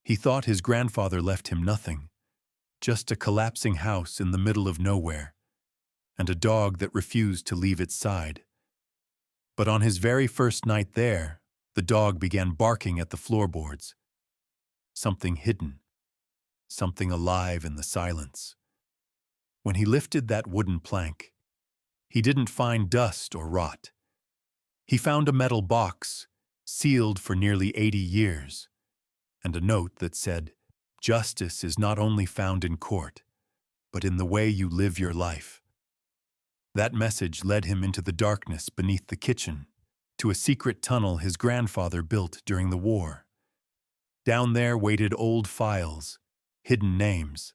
He thought his grandfather left him nothing, just a collapsing house in the middle of nowhere, and a dog that refused to leave its side. But on his very first night there, the dog began barking at the floorboards. Something hidden, something alive in the silence. When he lifted that wooden plank, he didn't find dust or rot. He found a metal box, sealed for nearly 80 years, and a note that said, "Justice is not only found in court, but in the way you live your life." That message led him into the darkness beneath the kitchen, to a secret tunnel his grandfather built during the war. Down there waited old files, hidden names,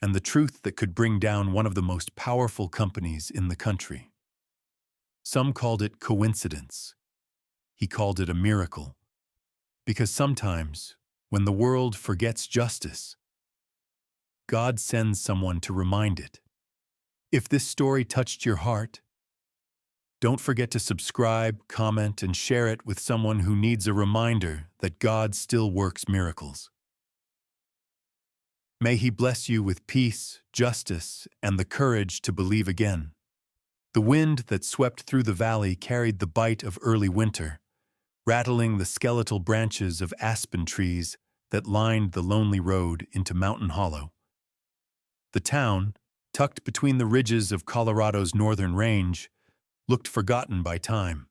and the truth that could bring down one of the most powerful companies in the country. Some called it coincidence. He called it a miracle. Because sometimes, when the world forgets justice, God sends someone to remind it. If this story touched your heart, don't forget to subscribe, comment, and share it with someone who needs a reminder that God still works miracles. May He bless you with peace, justice, and the courage to believe again. The wind that swept through the valley carried the bite of early winter, rattling the skeletal branches of aspen trees that lined the lonely road into Mountain Hollow. The town, tucked between the ridges of Colorado's northern range, looked forgotten by time,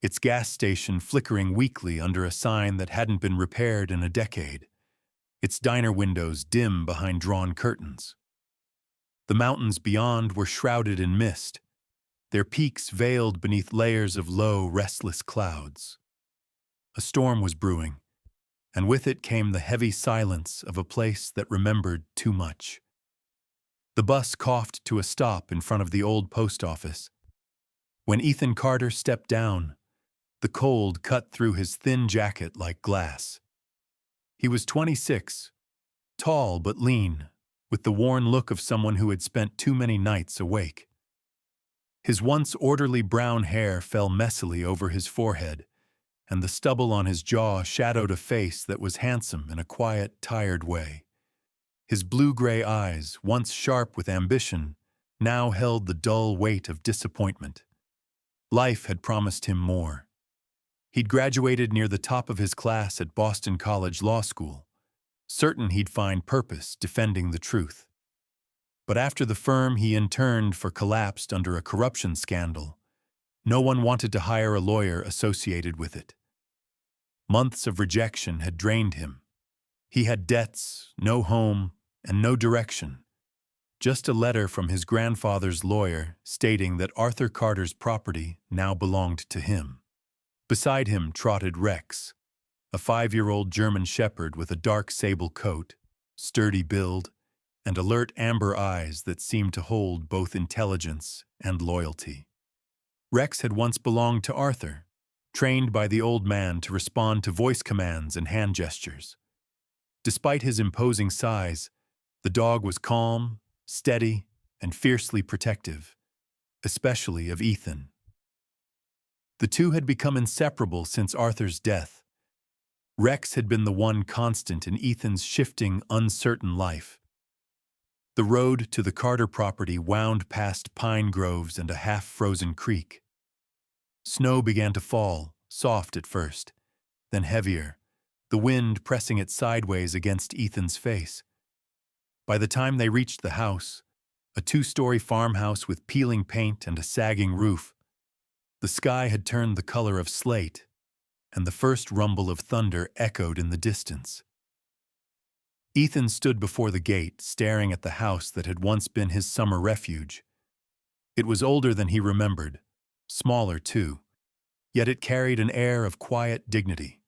its gas station flickering weakly under a sign that hadn't been repaired in a decade, its diner windows dim behind drawn curtains. The mountains beyond were shrouded in mist, their peaks veiled beneath layers of low, restless clouds. A storm was brewing, and with it came the heavy silence of a place that remembered too much. The bus coughed to a stop in front of the old post office. When Ethan Carter stepped down, the cold cut through his thin jacket like glass. He was 26, tall but lean, with the worn look of someone who had spent too many nights awake. His once orderly brown hair fell messily over his forehead, and the stubble on his jaw shadowed a face that was handsome in a quiet, tired way. His blue-gray eyes, once sharp with ambition, now held the dull weight of disappointment. Life had promised him more. He'd graduated near the top of his class at Boston College Law School, certain he'd find purpose defending the truth. But after the firm he interned for collapsed under a corruption scandal, no one wanted to hire a lawyer associated with it. Months of rejection had drained him. He had debts, no home, and no direction. Just a letter from his grandfather's lawyer stating that Arthur Carter's property now belonged to him. Beside him trotted Rex, a 5-year-old German shepherd with a dark sable coat, sturdy build, and alert amber eyes that seemed to hold both intelligence and loyalty. Rex had once belonged to Arthur, trained by the old man to respond to voice commands and hand gestures. Despite his imposing size, the dog was calm, steady, and fiercely protective, especially of Ethan. The two had become inseparable since Arthur's death. Rex had been the one constant in Ethan's shifting, uncertain life. The road to the Carter property wound past pine groves and a half-frozen creek. Snow began to fall, soft at first, then heavier, the wind pressing it sideways against Ethan's face. By the time they reached the house, a 2-story farmhouse with peeling paint and a sagging roof, the sky had turned the color of slate, and the first rumble of thunder echoed in the distance. Ethan stood before the gate, staring at the house that had once been his summer refuge. It was older than he remembered, smaller too, yet it carried an air of quiet dignity.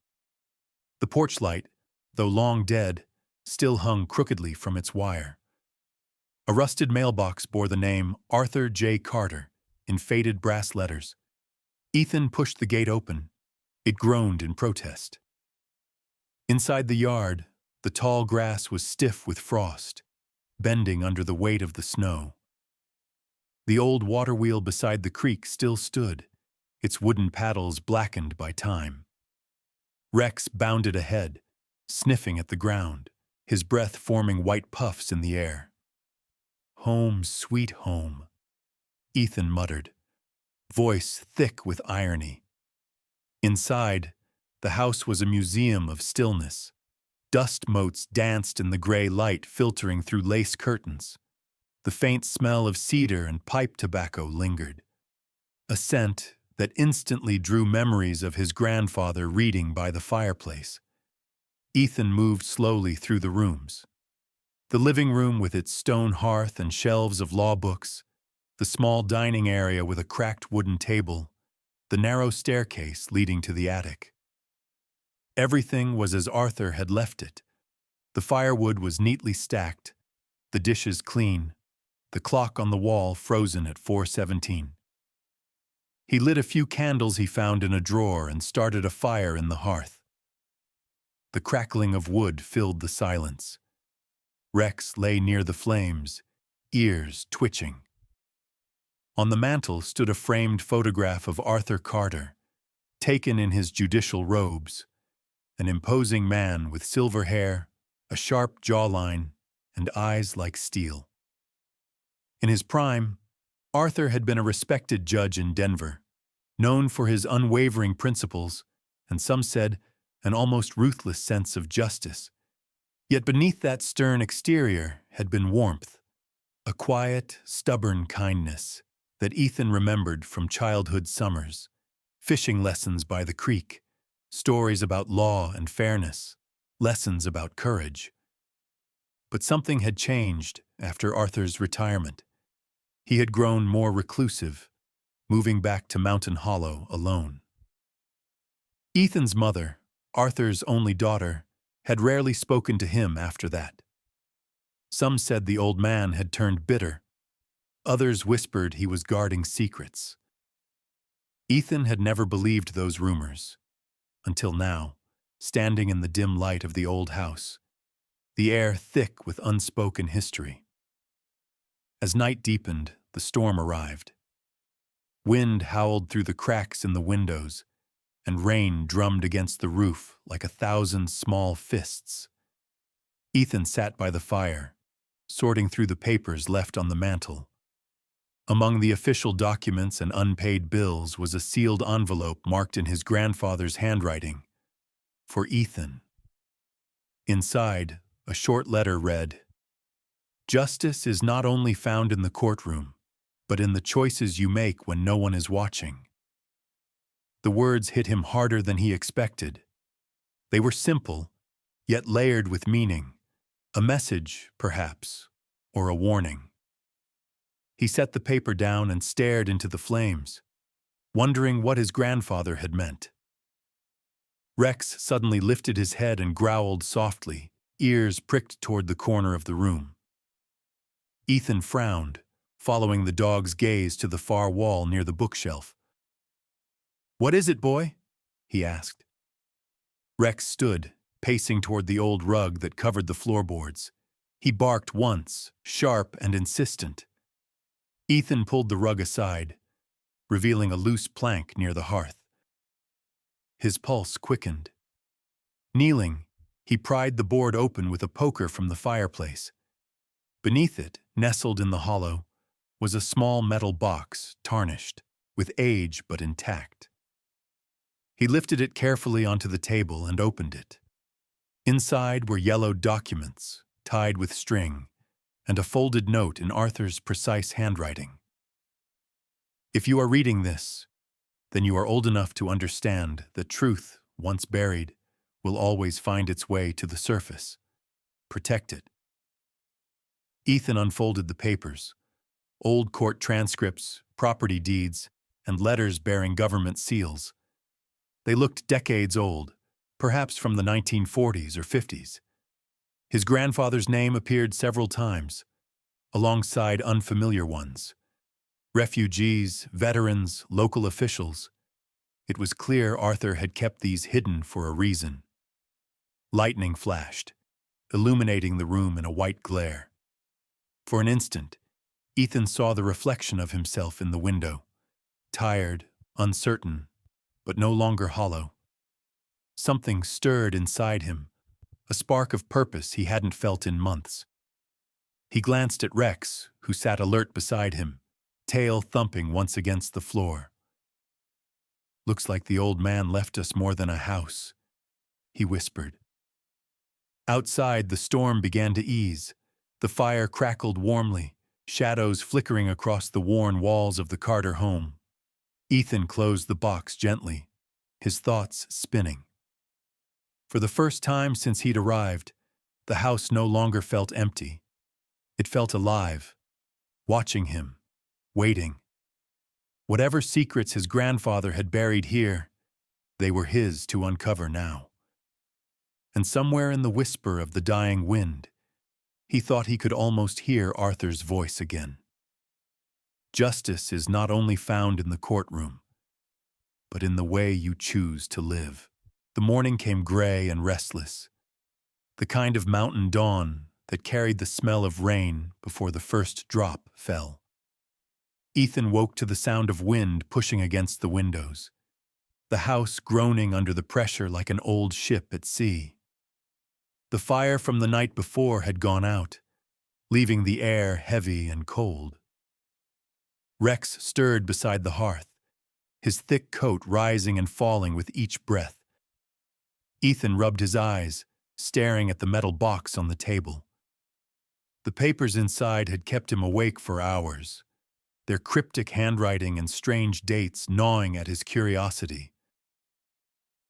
The porch light, though long dead, still hung crookedly from its wire. A rusted mailbox bore the name Arthur J. Carter in faded brass letters. Ethan pushed the gate open. It groaned in protest. Inside the yard, the tall grass was stiff with frost, bending under the weight of the snow. The old water wheel beside the creek still stood, its wooden paddles blackened by time. Rex bounded ahead, sniffing at the ground, his breath forming white puffs in the air. "Home, sweet home," Ethan muttered, voice thick with irony. Inside, the house was a museum of stillness. Dust motes danced in the gray light filtering through lace curtains. The faint smell of cedar and pipe tobacco lingered, a scent that instantly drew memories of his grandfather reading by the fireplace. Ethan moved slowly through the rooms. The living room with its stone hearth and shelves of law books, the small dining area with a cracked wooden table, the narrow staircase leading to the attic. Everything was as Arthur had left it. The firewood was neatly stacked, the dishes clean, the clock on the wall frozen at 4:17. He lit a few candles he found in a drawer and started a fire in the hearth. The crackling of wood filled the silence. Rex lay near the flames, ears twitching. On the mantel stood a framed photograph of Arthur Carter, taken in his judicial robes, an imposing man with silver hair, a sharp jawline, and eyes like steel. In his prime, Arthur had been a respected judge in Denver, known for his unwavering principles, and some said, an almost ruthless sense of justice. Yet beneath that stern exterior had been warmth, a quiet, stubborn kindness that Ethan remembered from childhood summers, fishing lessons by the creek, stories about law and fairness, lessons about courage. But something had changed after Arthur's retirement. He had grown more reclusive, moving back to Mountain Hollow alone. Ethan's mother, Arthur's only daughter, had rarely spoken to him after that. Some said the old man had turned bitter. Others whispered he was guarding secrets. Ethan had never believed those rumors, until now, standing in the dim light of the old house, the air thick with unspoken history. As night deepened, the storm arrived. Wind howled through the cracks in the windows, and rain drummed against the roof like 1,000 small fists. Ethan sat by the fire, sorting through the papers left on the mantel. Among the official documents and unpaid bills was a sealed envelope marked in his grandfather's handwriting, for Ethan. Inside, a short letter read, "Justice is not only found in the courtroom, but in the choices you make when no one is watching." The words hit him harder than he expected. They were simple, yet layered with meaning, a message, perhaps, or a warning. He set the paper down and stared into the flames, wondering what his grandfather had meant. Rex suddenly lifted his head and growled softly, ears pricked toward the corner of the room. Ethan frowned, following the dog's gaze to the far wall near the bookshelf. "What is it, boy?" he asked. Rex stood, pacing toward the old rug that covered the floorboards. He barked once, sharp and insistent. Ethan pulled the rug aside, revealing a loose plank near the hearth. His pulse quickened. Kneeling, he pried the board open with a poker from the fireplace. Beneath it, nestled in the hollow, was a small metal box, tarnished, with age but intact. He lifted it carefully onto the table and opened it. Inside were yellowed documents, tied with string, and a folded note in Arthur's precise handwriting. "If you are reading this, then you are old enough to understand that truth, once buried, will always find its way to the surface. Protect it." Ethan unfolded the papers, old court transcripts, property deeds, and letters bearing government seals. They looked decades old, perhaps from the 1940s or 50s. His grandfather's name appeared several times, alongside unfamiliar ones. Refugees, veterans, local officials. It was clear Arthur had kept these hidden for a reason. Lightning flashed, illuminating the room in a white glare. For an instant, Ethan saw the reflection of himself in the window, tired, uncertain, but no longer hollow. Something stirred inside him, a spark of purpose he hadn't felt in months. He glanced at Rex, who sat alert beside him, tail thumping once against the floor. "Looks like the old man left us more than a house," he whispered. Outside, the storm began to ease. The fire crackled warmly, shadows flickering across the worn walls of the Carter home. Ethan closed the box gently, his thoughts spinning. For the first time since he'd arrived, the house no longer felt empty. It felt alive, watching him, waiting. Whatever secrets his grandfather had buried here, they were his to uncover now. And somewhere in the whisper of the dying wind, he thought he could almost hear Arthur's voice again. Justice is not only found in the courtroom, but in the way you choose to live. The morning came gray and restless, the kind of mountain dawn that carried the smell of rain before the first drop fell. Ethan woke to the sound of wind pushing against the windows, the house groaning under the pressure like an old ship at sea. The fire from the night before had gone out, leaving the air heavy and cold. Rex stirred beside the hearth, his thick coat rising and falling with each breath. Ethan rubbed his eyes, staring at the metal box on the table. The papers inside had kept him awake for hours, their cryptic handwriting and strange dates gnawing at his curiosity.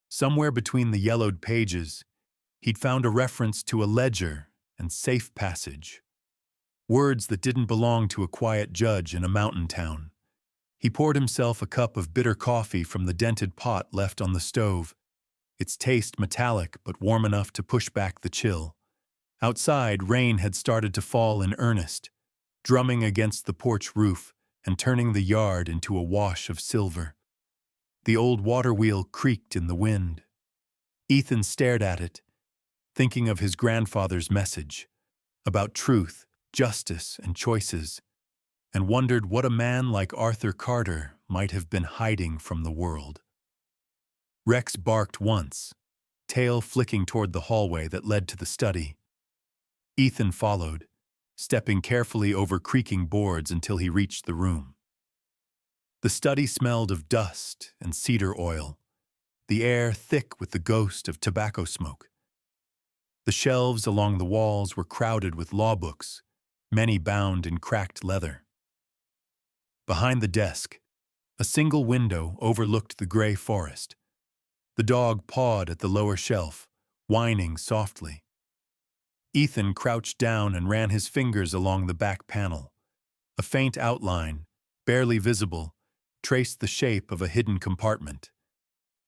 Somewhere between the yellowed pages, he'd found a reference to a ledger and safe passage, words that didn't belong to a quiet judge in a mountain town. He poured himself a cup of bitter coffee from the dented pot left on the stove, its taste metallic but warm enough to push back the chill. Outside, rain had started to fall in earnest, drumming against the porch roof and turning the yard into a wash of silver. The old water wheel creaked in the wind. Ethan stared at it, thinking of his grandfather's message about truth, justice, and choices, and wondered what a man like Arthur Carter might have been hiding from the world. Rex barked once, tail flicking toward the hallway that led to the study. Ethan followed, stepping carefully over creaking boards until he reached the room. The study smelled of dust and cedar oil, the air thick with the ghost of tobacco smoke. The shelves along the walls were crowded with law books, many bound in cracked leather. Behind the desk, a single window overlooked the gray forest. The dog pawed at the lower shelf, whining softly. Ethan crouched down and ran his fingers along the back panel. A faint outline, barely visible, traced the shape of a hidden compartment.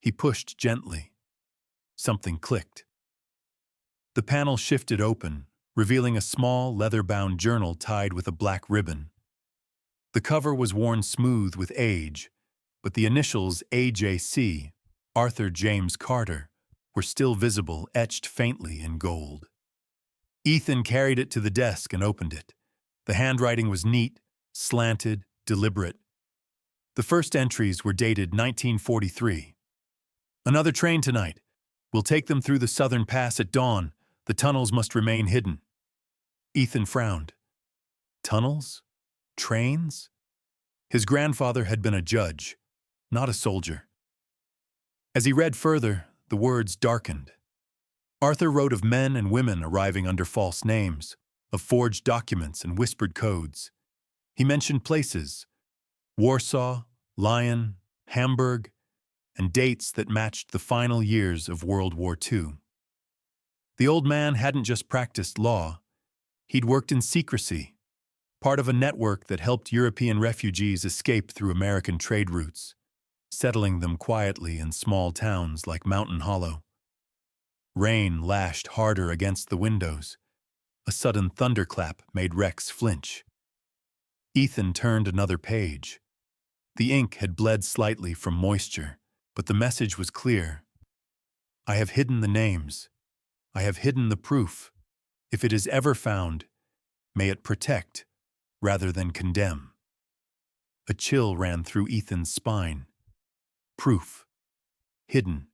He pushed gently. Something clicked. The panel shifted open, revealing a small, leather-bound journal tied with a black ribbon. The cover was worn smooth with age, but the initials AJC, Arthur James Carter, were still visible, etched faintly in gold. Ethan carried it to the desk and opened it. The handwriting was neat, slanted, deliberate. The first entries were dated 1943. "Another train tonight. We'll take them through the southern pass at dawn. The tunnels must remain hidden." Ethan frowned. Tunnels? Trains? His grandfather had been a judge, not a soldier. As he read further, the words darkened. Arthur wrote of men and women arriving under false names, of forged documents and whispered codes. He mentioned places: Warsaw, Lyon, Hamburg, and dates that matched the final years of World War II. The old man hadn't just practiced law, he'd worked in secrecy, part of a network that helped European refugees escape through American trade routes, settling them quietly in small towns like Mountain Hollow. Rain lashed harder against the windows. A sudden thunderclap made Rex flinch. Ethan turned another page. The ink had bled slightly from moisture, but the message was clear. "I have hidden the names. I have hidden the proof. If it is ever found, may it protect rather than condemn." A chill ran through Ethan's spine. Proof. Hidden.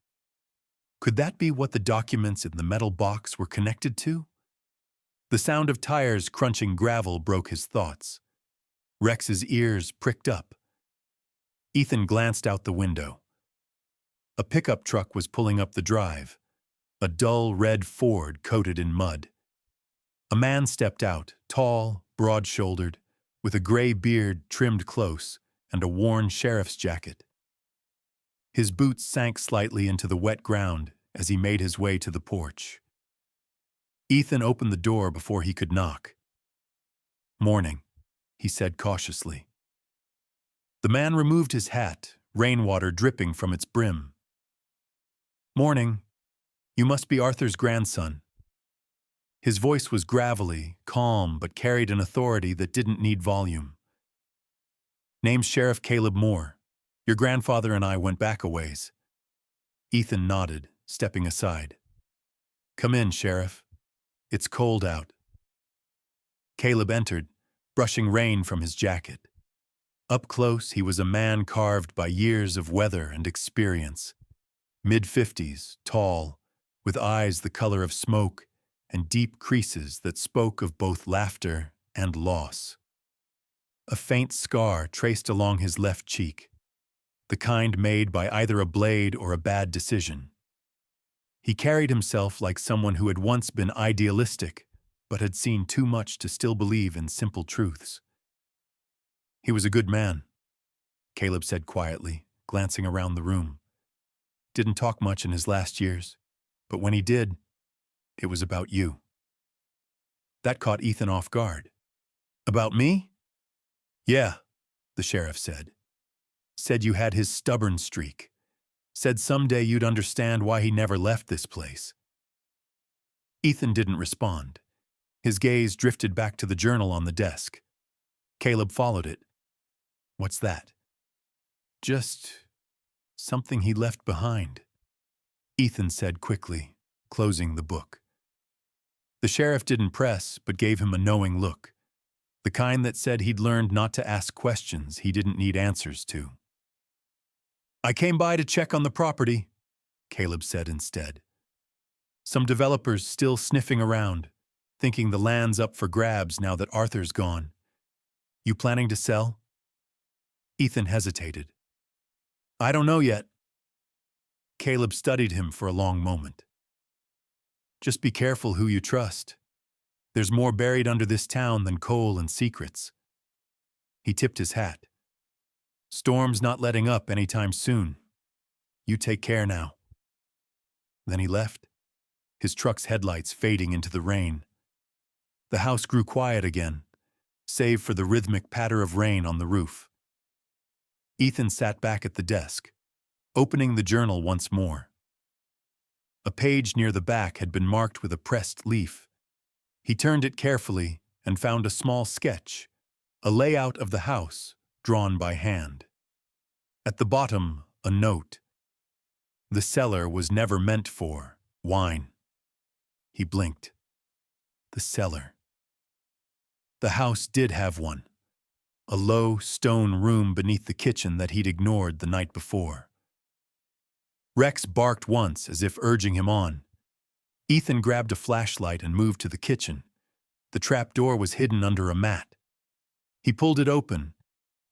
Could that be what the documents in the metal box were connected to? The sound of tires crunching gravel broke his thoughts. Rex's ears pricked up. Ethan glanced out the window. A pickup truck was pulling up the drive, a dull red Ford coated in mud. A man stepped out, tall, broad-shouldered, with a gray beard trimmed close and a worn sheriff's jacket. His boots sank slightly into the wet ground as he made his way to the porch. Ethan opened the door before he could knock. "Morning," he said cautiously. The man removed his hat, rainwater dripping from its brim. "Morning. You must be Arthur's grandson." His voice was gravelly, calm, but carried an authority that didn't need volume. "Name's Sheriff Caleb Moore. Your grandfather and I went back a ways." Ethan nodded, stepping aside. "Come in, Sheriff. It's cold out." Caleb entered, brushing rain from his jacket. Up close, he was a man carved by years of weather and experience. Mid-50s, tall, with eyes the color of smoke and deep creases that spoke of both laughter and loss. A faint scar traced along his left cheek, the kind made by either a blade or a bad decision. He carried himself like someone who had once been idealistic, but had seen too much to still believe in simple truths. "He was a good man," Caleb said quietly, glancing around the room. "Didn't talk much in his last years, but when he did, it was about you." That caught Ethan off guard. "About me?" "Yeah," the sheriff said. "Said you had his stubborn streak. Said someday you'd understand why he never left this place." Ethan didn't respond. His gaze drifted back to the journal on the desk. Caleb followed it. "What's that?" "Just something he left behind," Ethan said quickly, closing the book. The sheriff didn't press, but gave him a knowing look, the kind that said he'd learned not to ask questions he didn't need answers to. "I came by to check on the property," Caleb said instead. "Some developers still sniffing around, thinking the land's up for grabs now that Arthur's gone. You planning to sell?" Ethan hesitated. "I don't know yet." Caleb studied him for a long moment. "Just be careful who you trust. There's more buried under this town than coal and secrets." He tipped his hat. "Storm's not letting up anytime soon. You take care now." Then he left, his truck's headlights fading into the rain. The house grew quiet again, save for the rhythmic patter of rain on the roof. Ethan sat back at the desk, opening the journal once more. A page near the back had been marked with a pressed leaf. He turned it carefully and found a small sketch, a layout of the house, drawn by hand. At the bottom, a note. The cellar was never meant for wine. He blinked. The cellar. The house did have one, a low stone room beneath the kitchen that he'd ignored the night before. Rex barked once as if urging him on. Ethan grabbed a flashlight and moved to the kitchen. The trap door was hidden under a mat. He pulled it open,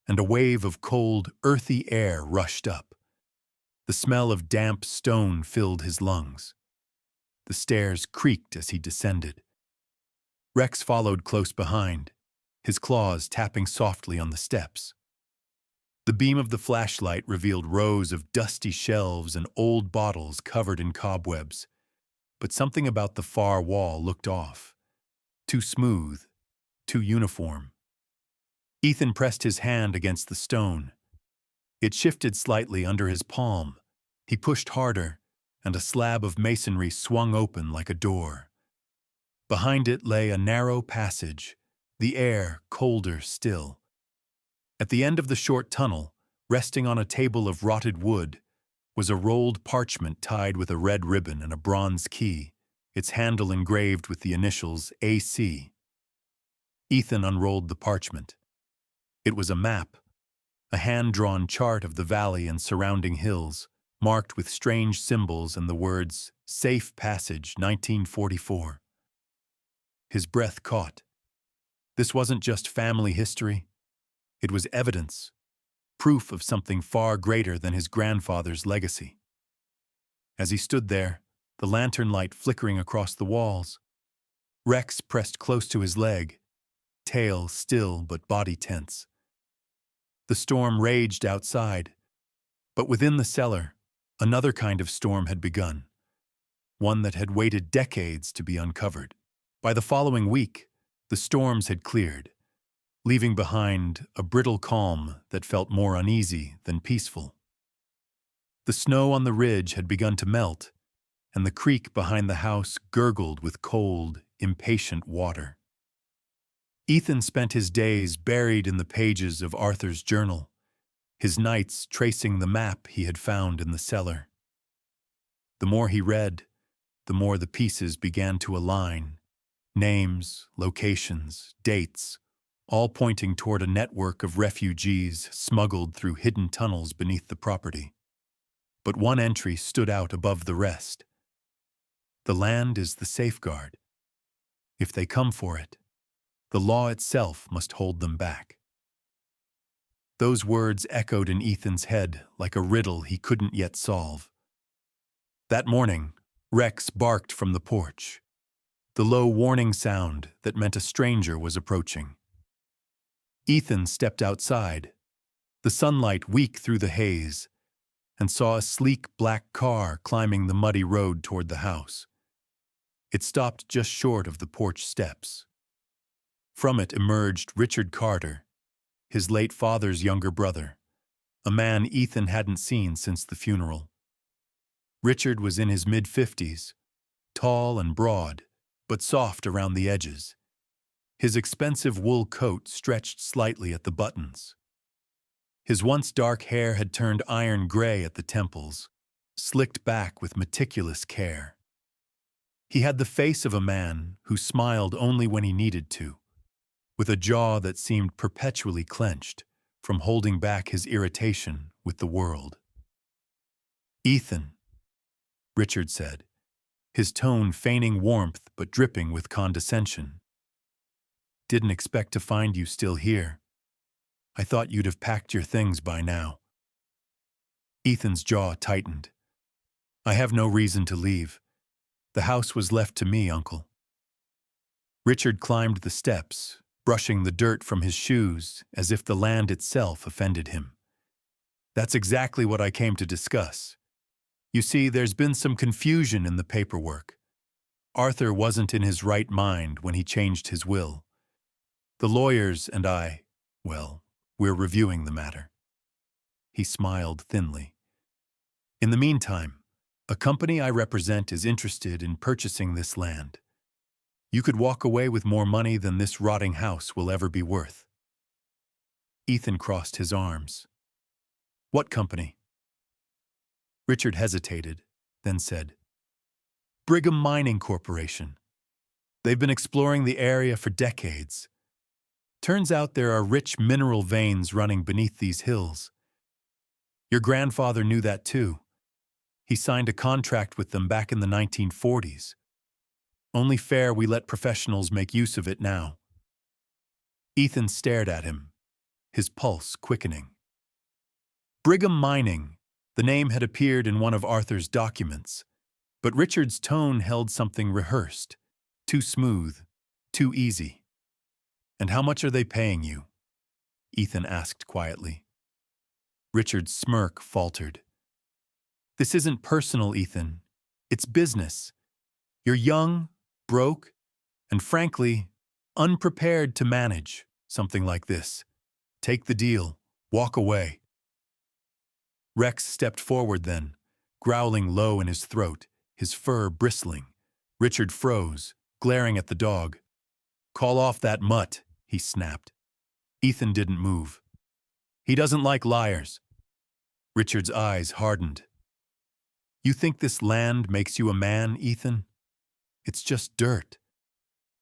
and a wave of cold, earthy air rushed up. The smell of damp stone filled his lungs. The stairs creaked as he descended. Rex followed close behind, his claws tapping softly on the steps. The beam of the flashlight revealed rows of dusty shelves and old bottles covered in cobwebs, but something about the far wall looked off. Too smooth, too uniform. Ethan pressed his hand against the stone. It shifted slightly under his palm. He pushed harder, and a slab of masonry swung open like a door. Behind it lay a narrow passage, the air colder still. At the end of the short tunnel, resting on a table of rotted wood, was a rolled parchment tied with a red ribbon and a bronze key, its handle engraved with the initials AC. Ethan unrolled the parchment. It was a map, a hand-drawn chart of the valley and surrounding hills, marked with strange symbols and the words, "Safe Passage, 1944." His breath caught. This wasn't just family history. It was evidence, proof of something far greater than his grandfather's legacy. As he stood there, the lantern light flickering across the walls, Rex pressed close to his leg, tail still but body tense. The storm raged outside, but within the cellar, another kind of storm had begun, one that had waited decades to be uncovered. By the following week, the storms had cleared, leaving behind a brittle calm that felt more uneasy than peaceful. The snow on the ridge had begun to melt, and the creek behind the house gurgled with cold, impatient water. Ethan spent his days buried in the pages of Arthur's journal, his nights tracing the map he had found in the cellar. The more he read, the more the pieces began to align. Names, locations, dates, all pointing toward a network of refugees smuggled through hidden tunnels beneath the property. But one entry stood out above the rest. The land is the safeguard. If they come for it, the law itself must hold them back. Those words echoed in Ethan's head like a riddle he couldn't yet solve. That morning, Rex barked from the porch, the low warning sound that meant a stranger was approaching. Ethan stepped outside, the sunlight weak through the haze, and saw a sleek black car climbing the muddy road toward the house. It stopped just short of the porch steps. From it emerged Richard Carter, his late father's younger brother, a man Ethan hadn't seen since the funeral. Richard was in his mid-50s, tall and broad, but soft around the edges. His expensive wool coat stretched slightly at the buttons. His once dark hair had turned iron gray at the temples, slicked back with meticulous care. He had the face of a man who smiled only when he needed to, with a jaw that seemed perpetually clenched from holding back his irritation with the world. "Ethan," Richard said, his tone feigning warmth but dripping with condescension. "Didn't expect to find you still here. I thought you'd have packed your things by now." Ethan's jaw tightened. "I have no reason to leave. The house was left to me, Uncle." Richard climbed the steps, brushing the dirt from his shoes as if the land itself offended him. "That's exactly what I came to discuss. You see, there's been some confusion in the paperwork. Arthur wasn't in his right mind when he changed his will. The lawyers and I, well, we're reviewing the matter." He smiled thinly. "In the meantime, a company I represent is interested in purchasing this land. You could walk away with more money than this rotting house will ever be worth." Ethan crossed his arms. "What company?" Richard hesitated, then said, "Brigham Mining Corporation. They've been exploring the area for decades. Turns out there are rich mineral veins running beneath these hills. Your grandfather knew that too. He signed a contract with them back in the 1940s. Only fair we let professionals make use of it now." Ethan stared at him, his pulse quickening. Brigham Mining. The name had appeared in one of Arthur's documents, but Richard's tone held something rehearsed, too smooth, too easy. "And how much are they paying you?" Ethan asked quietly. Richard's smirk faltered. "This isn't personal, Ethan. It's business. You're young, broke, and frankly, unprepared to manage something like this. Take the deal. Walk away." Rex stepped forward then, growling low in his throat, his fur bristling. Richard froze, glaring at the dog. "Call off that mutt," he snapped. Ethan didn't move. "He doesn't like liars." Richard's eyes hardened. "You think this land makes you a man, Ethan? It's just dirt.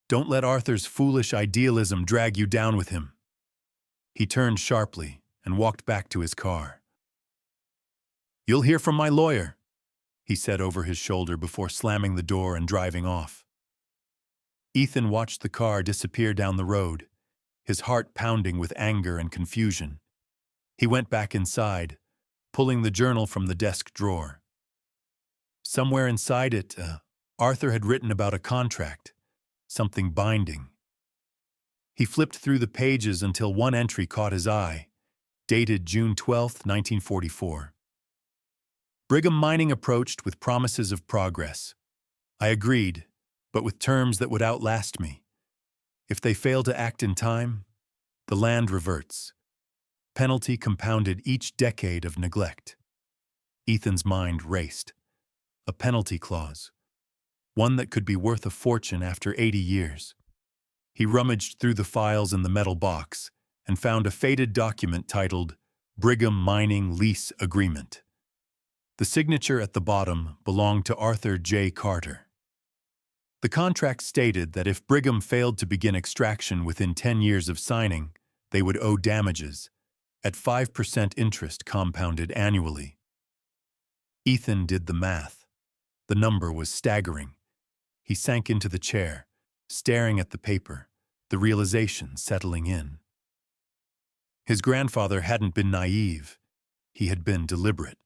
Don't let Arthur's foolish idealism drag you down with him." He turned sharply and walked back to his car. You'll hear from my lawyer, he said over his shoulder before slamming the door and driving off. Ethan watched the car disappear down the road, his heart pounding with anger and confusion. He went back inside, pulling the journal from the desk drawer. Somewhere inside it, Arthur had written about a contract, something binding. He flipped through the pages until one entry caught his eye, dated June 12, 1944. Brigham Mining approached with promises of progress. I agreed, but with terms that would outlast me. If they fail to act in time, the land reverts. Penalty compounded each decade of neglect. Ethan's mind raced. A penalty clause. One that could be worth a fortune after 80 years. He rummaged through the files in the metal box and found a faded document titled Brigham Mining Lease Agreement. The signature at the bottom belonged to Arthur J. Carter. The contract stated that if Brigham failed to begin extraction within 10 years of signing, they would owe damages, at 5% interest compounded annually. Ethan did the math. The number was staggering. He sank into the chair, staring at the paper, the realization settling in. His grandfather hadn't been naive. He had been deliberate.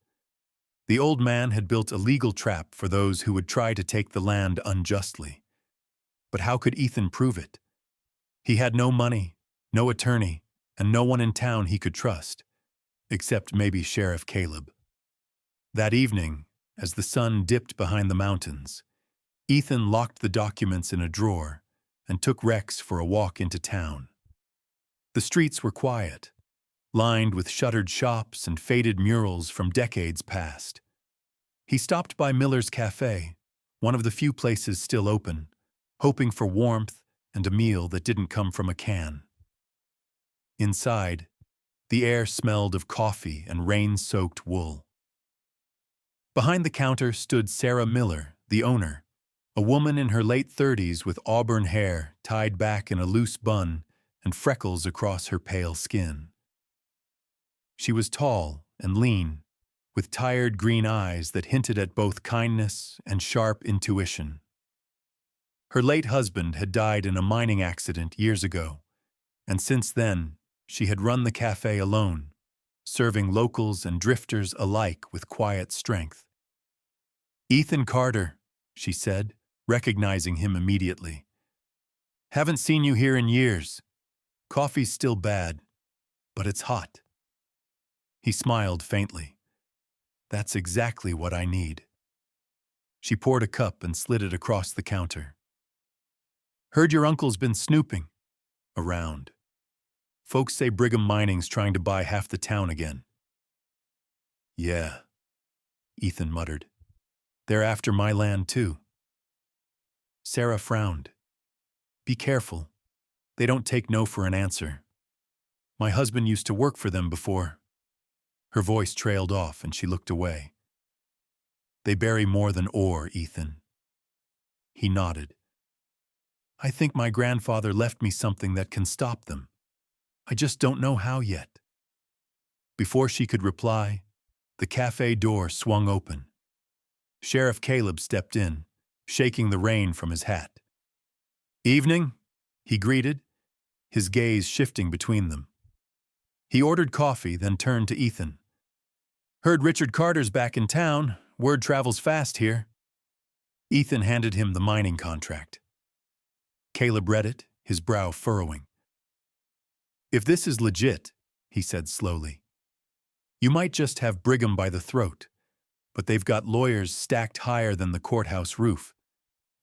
The old man had built a legal trap for those who would try to take the land unjustly. But how could Ethan prove it? He had no money, no attorney, and no one in town he could trust, except maybe Sheriff Caleb. That evening, as the sun dipped behind the mountains, Ethan locked the documents in a drawer and took Rex for a walk into town. The streets were quiet, lined with shuttered shops and faded murals from decades past. He stopped by Miller's Cafe, one of the few places still open, hoping for warmth and a meal that didn't come from a can. Inside, the air smelled of coffee and rain-soaked wool. Behind the counter stood Sarah Miller, the owner, a woman in her late 30s with auburn hair tied back in a loose bun and freckles across her pale skin. She was tall and lean, with tired green eyes that hinted at both kindness and sharp intuition. Her late husband had died in a mining accident years ago, and since then, she had run the cafe alone, serving locals and drifters alike with quiet strength. "Ethan Carter," she said, recognizing him immediately. "Haven't seen you here in years. Coffee's still bad, but it's hot." He smiled faintly. "That's exactly what I need." She poured a cup and slid it across the counter. "Heard your uncle's been snooping around. Folks say Brigham Mining's trying to buy half the town again." "Yeah," Ethan muttered. "They're after my land, too." Sarah frowned. "Be careful. They don't take no for an answer. My husband used to work for them before." Her voice trailed off and she looked away. "They bury more than ore, Ethan." He nodded. "I think my grandfather left me something that can stop them. I just don't know how yet." Before she could reply, the cafe door swung open. Sheriff Caleb stepped in, shaking the rain from his hat. "Evening," he greeted, his gaze shifting between them. He ordered coffee, then turned to Ethan. "Heard Richard Carter's back in town. Word travels fast here." Ethan handed him the mining contract. Caleb read it, his brow furrowing. "If this is legit," he said slowly, "you might just have Brigham by the throat, but they've got lawyers stacked higher than the courthouse roof.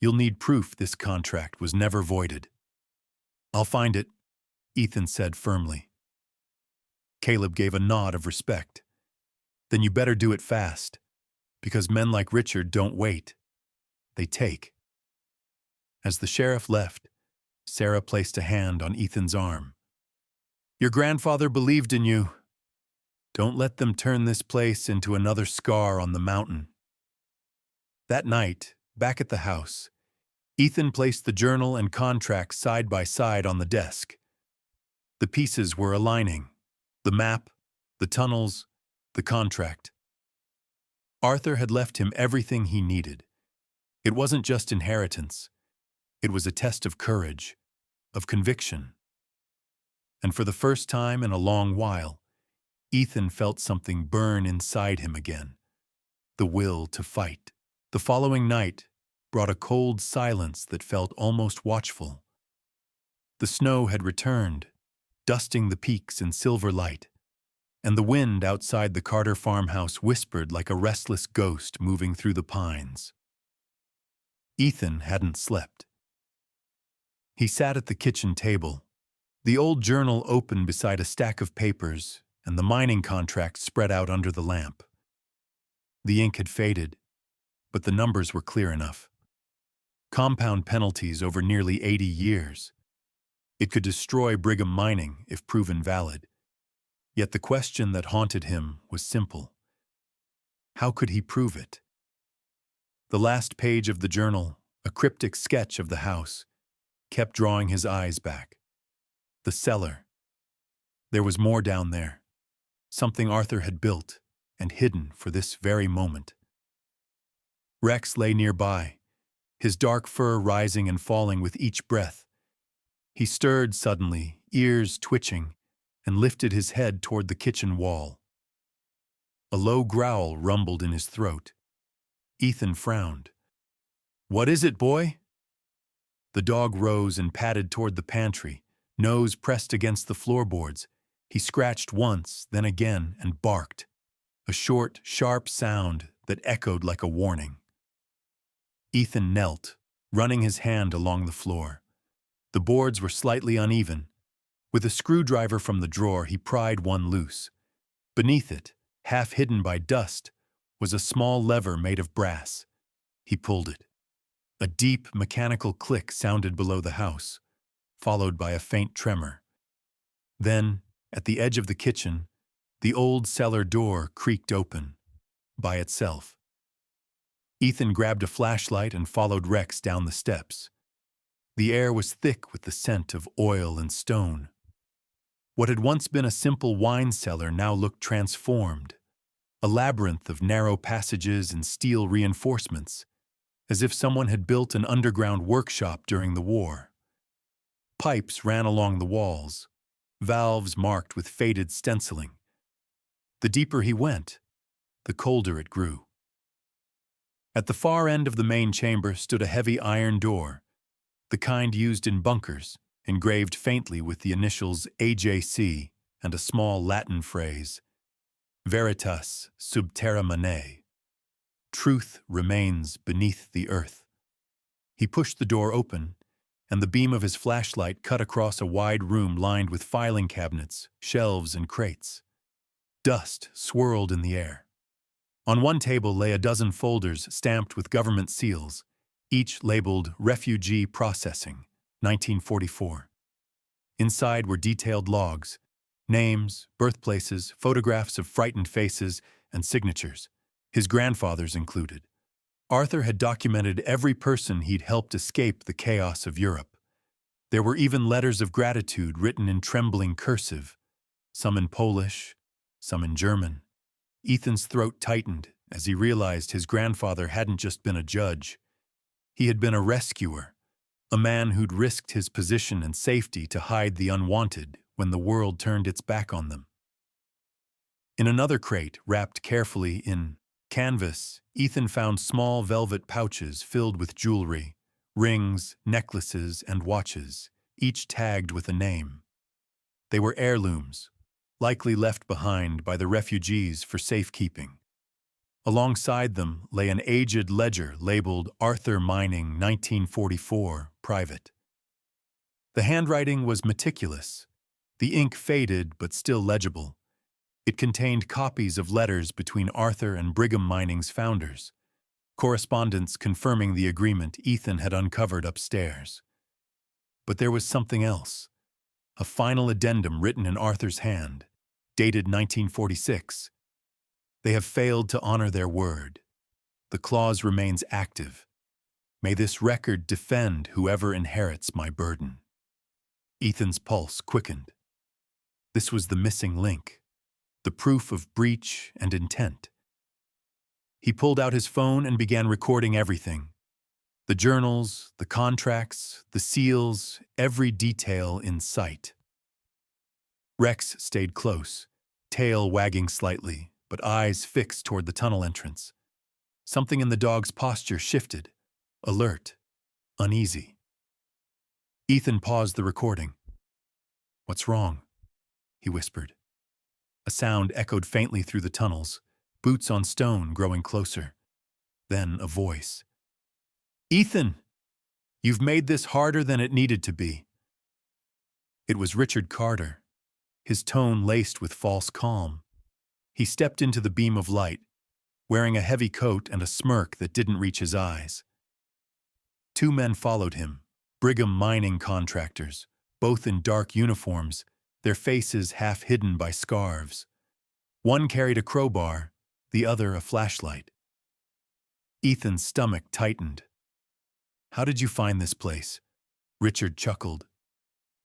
You'll need proof this contract was never voided." "I'll find it," Ethan said firmly. Caleb gave a nod of respect. "Then you better do it fast, because men like Richard don't wait. They take." As the sheriff left, Sarah placed a hand on Ethan's arm. "Your grandfather believed in you. Don't let them turn this place into another scar on the mountain." That night, back at the house, Ethan placed the journal and contract side by side on the desk. The pieces were aligning: the map, the tunnels, the contract. Arthur had left him everything he needed. It wasn't just inheritance. It was a test of courage, of conviction. And for the first time in a long while, Ethan felt something burn inside him again, the will to fight. The following night brought a cold silence that felt almost watchful. The snow had returned, dusting the peaks in silver light, and the wind outside the Carter farmhouse whispered like a restless ghost moving through the pines. Ethan hadn't slept. He sat at the kitchen table, the old journal open beside a stack of papers and the mining contract spread out under the lamp. The ink had faded, but the numbers were clear enough. Compound penalties over nearly 80 years. It could destroy Brigham Mining if proven valid. Yet the question that haunted him was simple. How could he prove it? The last page of the journal, a cryptic sketch of the house, kept drawing his eyes back. The cellar. There was more down there. Something Arthur had built and hidden for this very moment. Rex lay nearby, his dark fur rising and falling with each breath. He stirred suddenly, ears twitching, and lifted his head toward the kitchen wall. A low growl rumbled in his throat. Ethan frowned. "What is it, boy?" The dog rose and padded toward the pantry, nose pressed against the floorboards. He scratched once, then again, and barked. A short, sharp sound that echoed like a warning. Ethan knelt, running his hand along the floor. The boards were slightly uneven. With a screwdriver from the drawer, he pried one loose. Beneath it, half hidden by dust, was a small lever made of brass. He pulled it. A deep, mechanical click sounded below the house, followed by a faint tremor. Then, at the edge of the kitchen, the old cellar door creaked open, by itself. Ethan grabbed a flashlight and followed Rex down the steps. The air was thick with the scent of oil and stone. What had once been a simple wine cellar now looked transformed, a labyrinth of narrow passages and steel reinforcements, as if someone had built an underground workshop during the war. Pipes ran along the walls, valves marked with faded stenciling. The deeper he went, the colder it grew. At the far end of the main chamber stood a heavy iron door, the kind used in bunkers, engraved faintly with the initials AJC and a small Latin phrase, Veritas sub terra mane. Truth remains beneath the earth. He pushed the door open, and the beam of his flashlight cut across a wide room lined with filing cabinets, shelves, and crates. Dust swirled in the air. On one table lay a dozen folders stamped with government seals, each labeled Refugee Processing, 1944. Inside were detailed logs, names, birthplaces, photographs of frightened faces, and signatures, his grandfather's included. Arthur had documented every person he'd helped escape the chaos of Europe. There were even letters of gratitude written in trembling cursive, some in Polish, some in German. Ethan's throat tightened as he realized his grandfather hadn't just been a judge. He had been a rescuer, a man who'd risked his position and safety to hide the unwanted when the world turned its back on them. In another crate, wrapped carefully in canvas, Ethan found small velvet pouches filled with jewelry, rings, necklaces, and watches, each tagged with a name. They were heirlooms, likely left behind by the refugees for safekeeping. Alongside them lay an aged ledger labeled Arthur Mining 1944 Private. The handwriting was meticulous, the ink faded but still legible. It contained copies of letters between Arthur and Brigham Mining's founders, correspondence confirming the agreement Ethan had uncovered upstairs. But there was something else, a final addendum written in Arthur's hand, dated 1946. They have failed to honor their word. The clause remains active. May this record defend whoever inherits my burden. Ethan's pulse quickened. This was the missing link, the proof of breach and intent. He pulled out his phone and began recording everything. The journals, the contracts, the seals, every detail in sight. Rex stayed close, tail wagging slightly, but eyes fixed toward the tunnel entrance. Something in the dog's posture shifted, alert, uneasy. Ethan paused the recording. "What's wrong?" he whispered. A sound echoed faintly through the tunnels, boots on stone growing closer. Then a voice. "Ethan! You've made this harder than it needed to be." It was Richard Carter, his tone laced with false calm. He stepped into the beam of light, wearing a heavy coat and a smirk that didn't reach his eyes. Two men followed him, Brigham mining contractors, both in dark uniforms, their faces half hidden by scarves. One carried a crowbar, the other a flashlight. Ethan's stomach tightened. "How did you find this place?" Richard chuckled.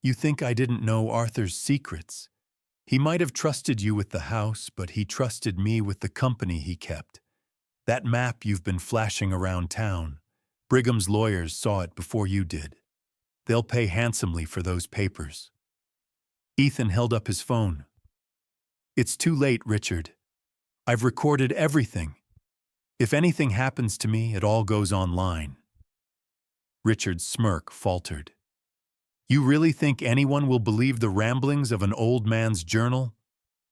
"You think I didn't know Arthur's secrets? He might have trusted you with the house, but he trusted me with the company he kept. That map you've been flashing around town, Brigham's lawyers saw it before you did. They'll pay handsomely for those papers." Ethan held up his phone. "It's too late, Richard. I've recorded everything. If anything happens to me, it all goes online." Richard's smirk faltered. "You really think anyone will believe the ramblings of an old man's journal?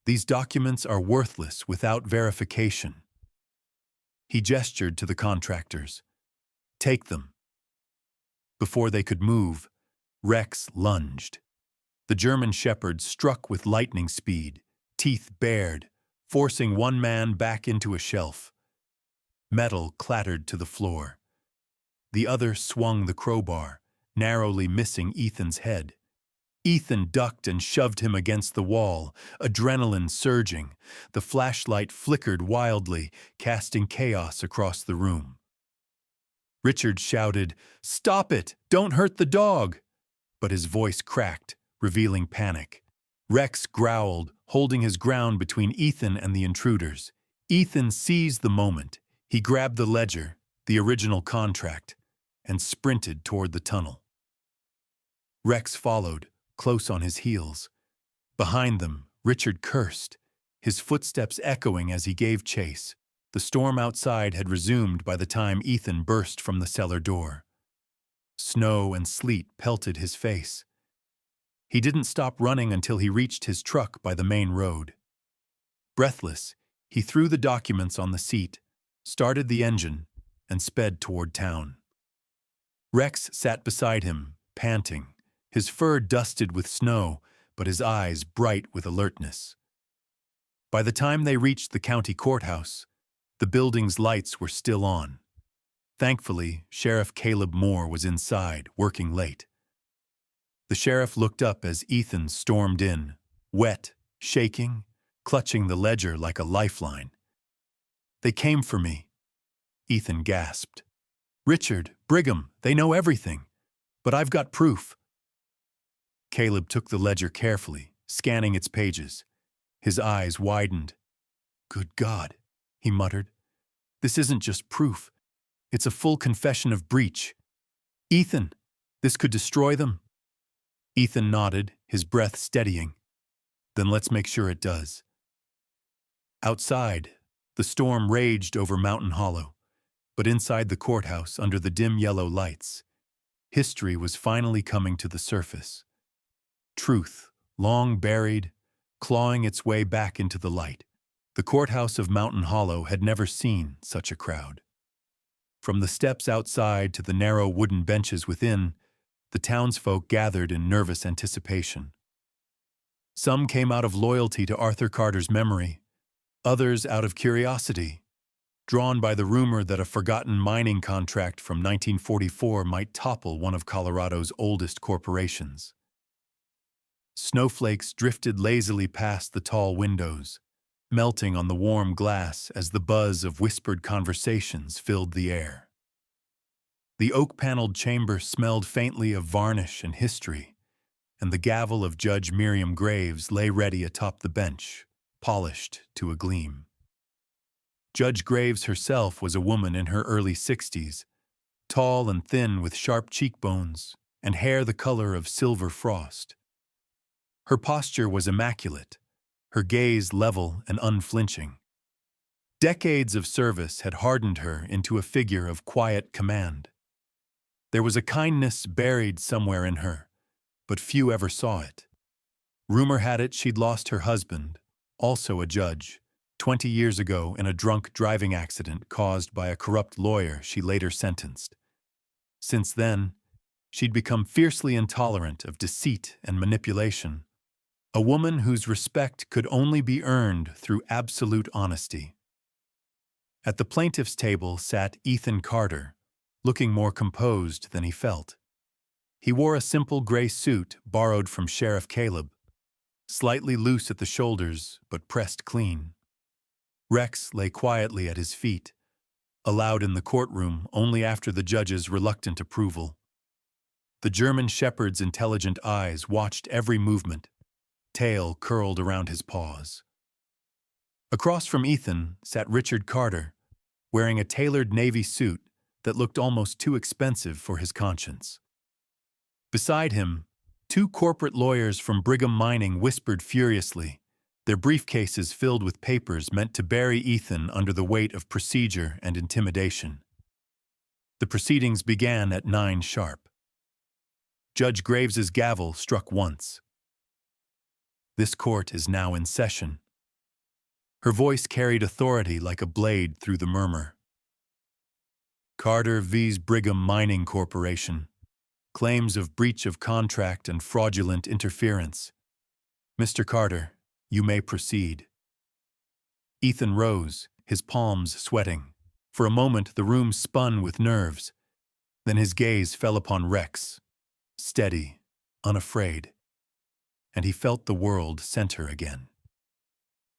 These documents are worthless without verification." He gestured to the contractors. "Take them." Before they could move, Rex lunged. The German shepherd struck with lightning speed, teeth bared, forcing one man back into a shelf. Metal clattered to the floor. The other swung the crowbar, narrowly missing Ethan's head. Ethan ducked and shoved him against the wall, adrenaline surging. The flashlight flickered wildly, casting chaos across the room. Richard shouted, "Stop it! Don't hurt the dog!" But his voice cracked, revealing panic. Rex growled, holding his ground between Ethan and the intruders. Ethan seized the moment. He grabbed the ledger, the original contract, and sprinted toward the tunnel. Rex followed, close on his heels. Behind them, Richard cursed, his footsteps echoing as he gave chase. The storm outside had resumed by the time Ethan burst from the cellar door. Snow and sleet pelted his face. He didn't stop running until he reached his truck by the main road. Breathless, he threw the documents on the seat, started the engine, and sped toward town. Rex sat beside him, panting, his fur dusted with snow, but his eyes bright with alertness. By the time they reached the county courthouse, the building's lights were still on. Thankfully, Sheriff Caleb Moore was inside, working late. The sheriff looked up as Ethan stormed in, wet, shaking, clutching the ledger like a lifeline. "They came for me," Ethan gasped. "Richard, Brigham, they know everything. But I've got proof." Caleb took the ledger carefully, scanning its pages. His eyes widened. "Good God," he muttered. "This isn't just proof. It's a full confession of breach. Ethan, this could destroy them." Ethan nodded, his breath steadying. "Then let's make sure it does." Outside, the storm raged over Mountain Hollow, but inside the courthouse, under the dim yellow lights, history was finally coming to the surface. Truth, long buried, clawing its way back into the light. The courthouse of Mountain Hollow had never seen such a crowd. From the steps outside to the narrow wooden benches within, the townsfolk gathered in nervous anticipation. Some came out of loyalty to Arthur Carter's memory, others out of curiosity, drawn by the rumor that a forgotten mining contract from 1944 might topple one of Colorado's oldest corporations. Snowflakes drifted lazily past the tall windows, melting on the warm glass as the buzz of whispered conversations filled the air. The oak-paneled chamber smelled faintly of varnish and history, and the gavel of Judge Miriam Graves lay ready atop the bench, polished to a gleam. Judge Graves herself was a woman in her early 60s, tall and thin with sharp cheekbones and hair the color of silver frost. Her posture was immaculate, her gaze level and unflinching. Decades of service had hardened her into a figure of quiet command. There was a kindness buried somewhere in her, but few ever saw it. Rumor had it she'd lost her husband, also a judge, 20 years ago in a drunk driving accident caused by a corrupt lawyer she later sentenced. Since then, she'd become fiercely intolerant of deceit and manipulation, a woman whose respect could only be earned through absolute honesty. At the plaintiff's table sat Ethan Carter, looking more composed than he felt. He wore a simple gray suit borrowed from Sheriff Caleb, slightly loose at the shoulders but pressed clean. Rex lay quietly at his feet, allowed in the courtroom only after the judge's reluctant approval. The German shepherd's intelligent eyes watched every movement, tail curled around his paws. Across from Ethan sat Richard Carter, wearing a tailored navy suit that looked almost too expensive for his conscience. Beside him, two corporate lawyers from Brigham Mining whispered furiously, their briefcases filled with papers meant to bury Ethan under the weight of procedure and intimidation. The proceedings began at 9 sharp. Judge Graves's gavel struck once. This court is now in session. Her voice carried authority like a blade through the murmur. Carter vs. Brigham Mining Corporation. Claims of breach of contract and fraudulent interference. Mr. Carter, you may proceed. Ethan rose, his palms sweating. For a moment the room spun with nerves. Then his gaze fell upon Rex, steady, unafraid, and he felt the world center again.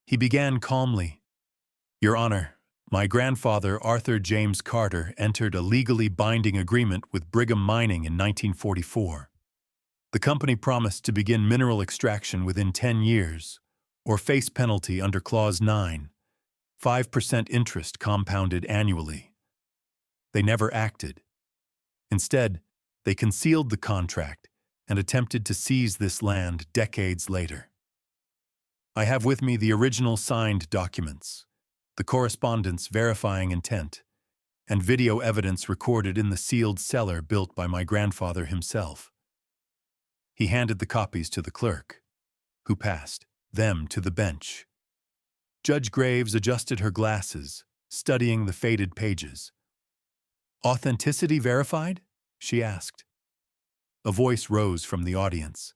He began calmly, Your Honor, my grandfather Arthur James Carter entered a legally binding agreement with Brigham Mining in 1944. The company promised to begin mineral extraction within 10 years, or face penalty under Clause 9, 5% interest compounded annually. They never acted. Instead, they concealed the contract and attempted to seize this land decades later. I have with me the original signed documents, the correspondence verifying intent, and video evidence recorded in the sealed cellar built by my grandfather himself. He handed the copies to the clerk, who passed them to the bench. Judge Graves adjusted her glasses, studying the faded pages. Authenticity verified? She asked. A voice rose from the audience.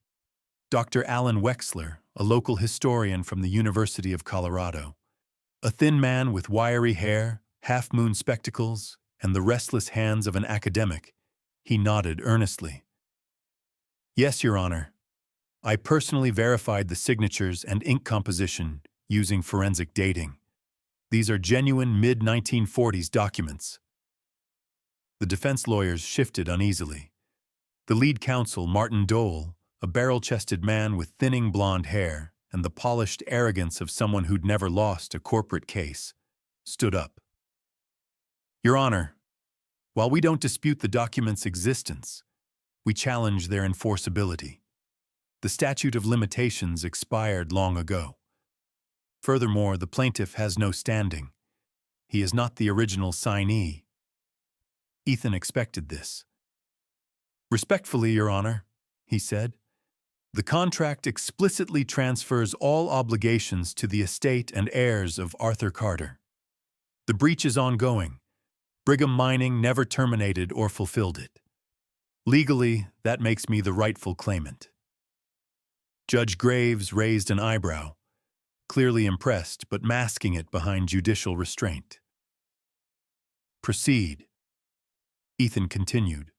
Dr. Alan Wexler, a local historian from the University of Colorado. A thin man with wiry hair, half-moon spectacles, and the restless hands of an academic, he nodded earnestly. Yes, Your Honor. I personally verified the signatures and ink composition using forensic dating. These are genuine mid-1940s documents. The defense lawyers shifted uneasily. The lead counsel, Martin Dole, a barrel-chested man with thinning blonde hair and the polished arrogance of someone who'd never lost a corporate case, stood up. Your Honor, while we don't dispute the documents' existence, we challenge their enforceability. The statute of limitations expired long ago. Furthermore, the plaintiff has no standing. He is not the original signee. Ethan expected this. Respectfully, Your Honor, he said, the contract explicitly transfers all obligations to the estate and heirs of Arthur Carter. The breach is ongoing. Brigham Mining never terminated or fulfilled it. Legally, that makes me the rightful claimant. Judge Graves raised an eyebrow, clearly impressed but masking it behind judicial restraint. Proceed. Ethan continued,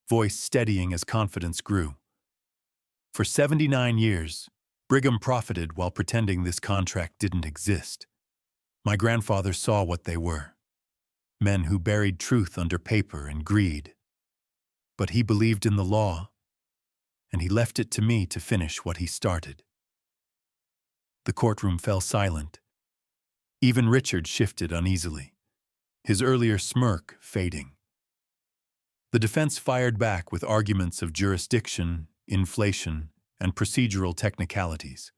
voice steadying as confidence grew. For 79 years, Brigham profited while pretending this contract didn't exist. My grandfather saw what they were. Men who buried truth under paper and greed. But he believed in the law, and he left it to me to finish what he started. The courtroom fell silent. Even Richard shifted uneasily, his earlier smirk fading. The defense fired back with arguments of jurisdiction, inflation, and procedural technicalities.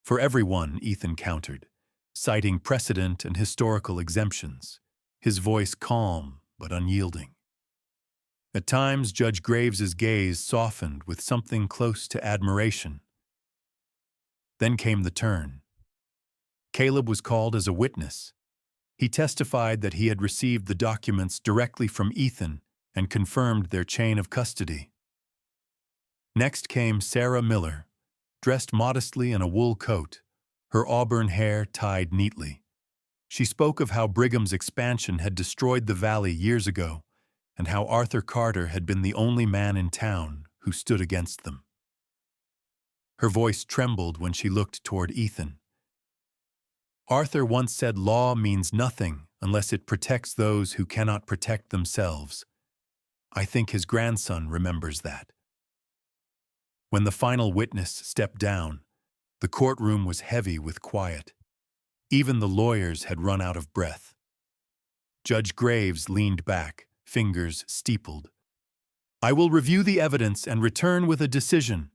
For every one, Ethan countered, citing precedent and historical exemptions, his voice calm but unyielding. At times, Judge Graves's gaze softened with something close to admiration. Then came the turn. Caleb was called as a witness. He testified that he had received the documents directly from Ethan and confirmed their chain of custody. Next came Sarah Miller, dressed modestly in a wool coat, her auburn hair tied neatly. She spoke of how Brigham's expansion had destroyed the valley years ago, and how Arthur Carter had been the only man in town who stood against them. Her voice trembled when she looked toward Ethan. Arthur once said law means nothing unless it protects those who cannot protect themselves. I think his grandson remembers that. When the final witness stepped down, the courtroom was heavy with quiet. Even the lawyers had run out of breath. Judge Graves leaned back, fingers steepled. I will review the evidence and return with a decision.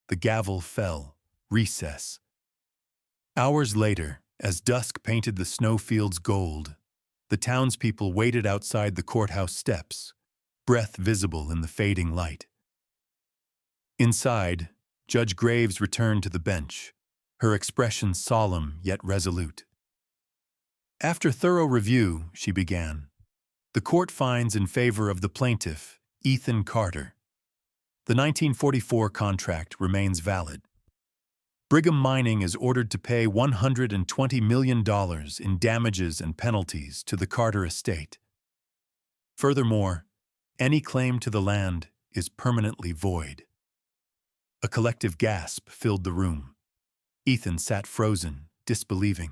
The gavel fell. Recess. Hours later, as dusk painted the snowfields gold, the townspeople waited outside the courthouse steps, breath visible in the fading light. Inside, Judge Graves returned to the bench, her expression solemn yet resolute. After thorough review, she began, the court finds in favor of the plaintiff, Ethan Carter. The 1944 contract remains valid. Brigham Mining is ordered to pay $120 million in damages and penalties to the Carter estate. Furthermore, any claim to the land is permanently void. A collective gasp filled the room. Ethan sat frozen, disbelieving.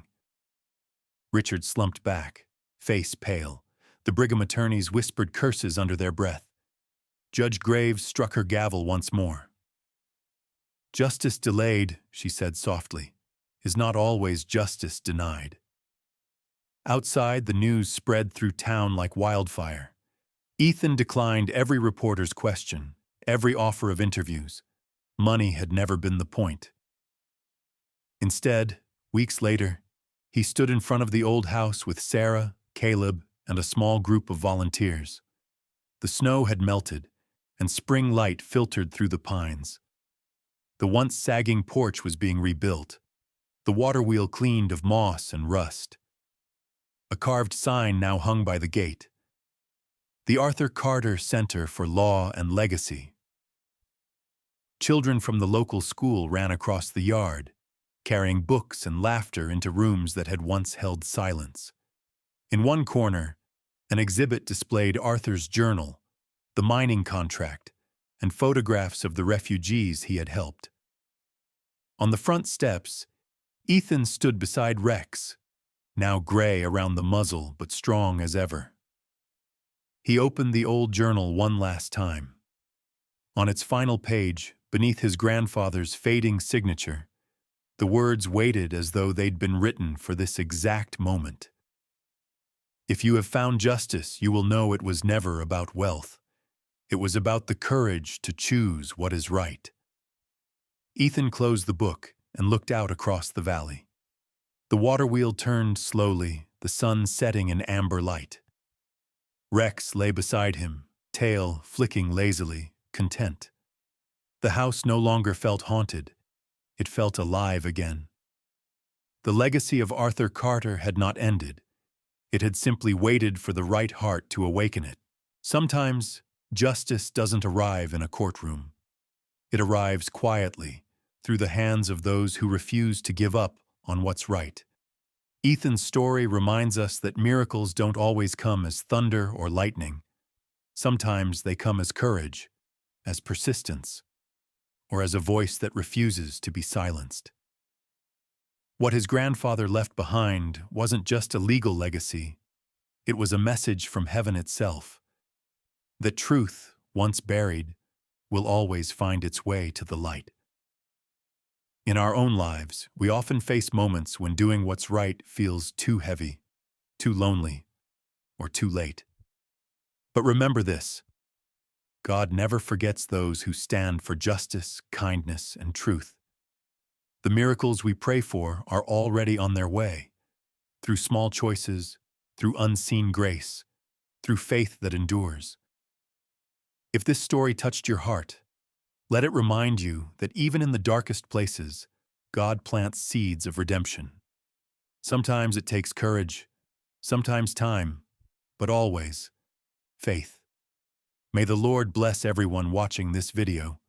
Richard slumped back, face pale. The Brigham attorneys whispered curses under their breath. Judge Graves struck her gavel once more. Justice delayed, she said softly, is not always justice denied. Outside, the news spread through town like wildfire. Ethan declined every reporter's question, every offer of interviews. Money had never been the point. Instead, weeks later, he stood in front of the old house with Sarah, Caleb, and a small group of volunteers. The snow had melted, and spring light filtered through the pines. The once sagging porch was being rebuilt, the water wheel cleaned of moss and rust. A carved sign now hung by the gate. The Arthur Carter Center for Law and Legacy. Children from the local school ran across the yard, carrying books and laughter into rooms that had once held silence. In one corner, an exhibit displayed Arthur's journal, the mining contract, and photographs of the refugees he had helped. On the front steps, Ethan stood beside Rex, now gray around the muzzle but strong as ever. He opened the old journal one last time. On its final page, beneath his grandfather's fading signature, the words waited as though they'd been written for this exact moment. If you have found justice, you will know it was never about wealth. It was about the courage to choose what is right. Ethan closed the book and looked out across the valley. The water wheel turned slowly, the sun setting in amber light. Rex lay beside him, tail flicking lazily, content. The house no longer felt haunted. It felt alive again. The legacy of Arthur Carter had not ended. It had simply waited for the right heart to awaken it. Sometimes, justice doesn't arrive in a courtroom. It arrives quietly, through the hands of those who refuse to give up on what's right. Ethan's story reminds us that miracles don't always come as thunder or lightning. Sometimes they come as courage, as persistence, or as a voice that refuses to be silenced. What his grandfather left behind wasn't just a legal legacy. It was a message from heaven itself, that truth, once buried, will always find its way to the light. In our own lives, we often face moments when doing what's right feels too heavy, too lonely, or too late. But remember this: God never forgets those who stand for justice, kindness, and truth. The miracles we pray for are already on their way, through small choices, through unseen grace, through faith that endures. If this story touched your heart, let it remind you that even in the darkest places, God plants seeds of redemption. Sometimes it takes courage, sometimes time, but always faith. May the Lord bless everyone watching this video.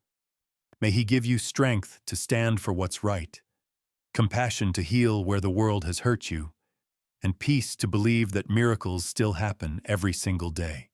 May He give you strength to stand for what's right, compassion to heal where the world has hurt you, and peace to believe that miracles still happen every single day.